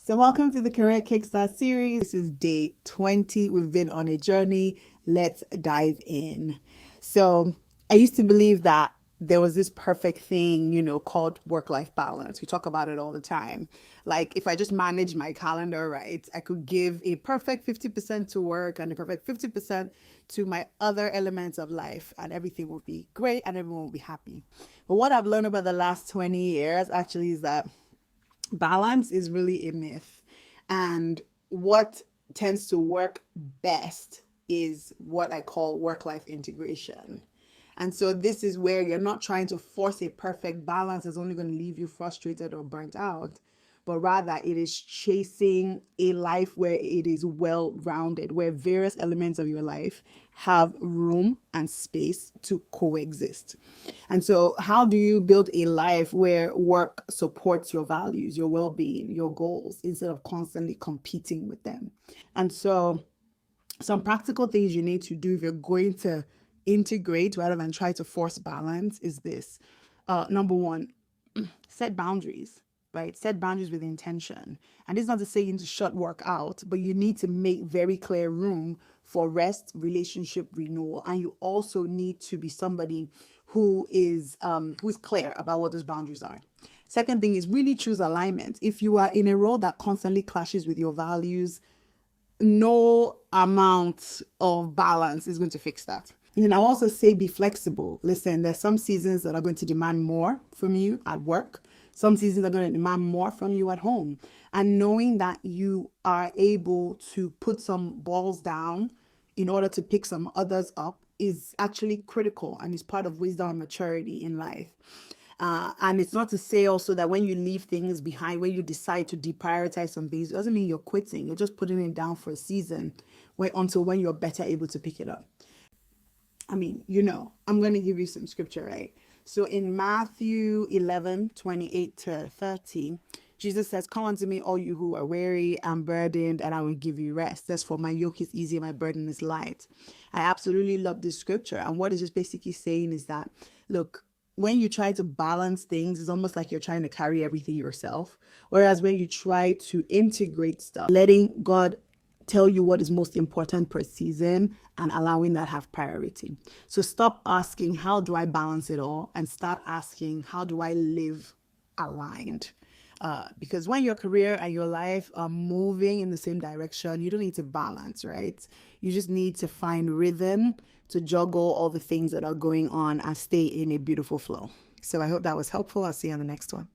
So, welcome to the Career Kickstart series. This is day 20. We've been on a journey. Let's dive in. So, I used to believe that there was this perfect thing, called work-life balance. We talk about it all the time. Like, if I just manage my calendar right, I could give a perfect 50% to work and a perfect 50% to my other elements of life, and everything will be great and everyone will be happy. But what I've learned about the last 20 years actually is that balance is really a myth. And what tends to work best is what I call work life integration. And so this is where you're not trying to force a perfect balance that's only going to leave you frustrated or burnt out, but rather it is chasing a life where it is well rounded, where various elements of your life have room and space to coexist. And so, how do you build a life where work supports your values, your well being, your goals, instead of constantly competing with them? And so, some practical things you need to do if you're going to integrate rather than try to force balance is this. Number one, set boundaries, right? Set boundaries with intention. And this is not to say you need to shut work out, but you need to make very clear room for rest, relationship renewal. And you also need to be somebody who is clear about what those boundaries are. Second thing is really choose alignment. If you are in a role that constantly clashes with your values, no amount of balance is going to fix that. And I'll also say be flexible. Listen, there's some seasons that are going to demand more from you at work. Some seasons are going to demand more from you at home. And knowing that you are able to put some balls down in order to pick some others up is actually critical and is part of wisdom and maturity in life. And it's not to say also that when you leave things behind, when you decide to deprioritize some things, it doesn't mean you're quitting. You're just putting it down for a season until when you're better able to pick it up. I mean, I'm going to give you some scripture, right? So in Matthew 11:28-30, Jesus says, "Come unto me, all you who are weary and burdened, and I will give you rest. That's for my yoke is easy, my burden is light." I absolutely love this scripture. And what it's just basically saying is that, look, when you try to balance things, it's almost like you're trying to carry everything yourself. Whereas when you try to integrate stuff, letting God tell you what is most important per season and allowing that have priority. So stop asking, how do I balance it all? And start asking, how do I live aligned? Because when your career and your life are moving in the same direction, you don't need to balance, right? You just need to find rhythm to juggle all the things that are going on and stay in a beautiful flow. So I hope that was helpful. I'll see you on the next one.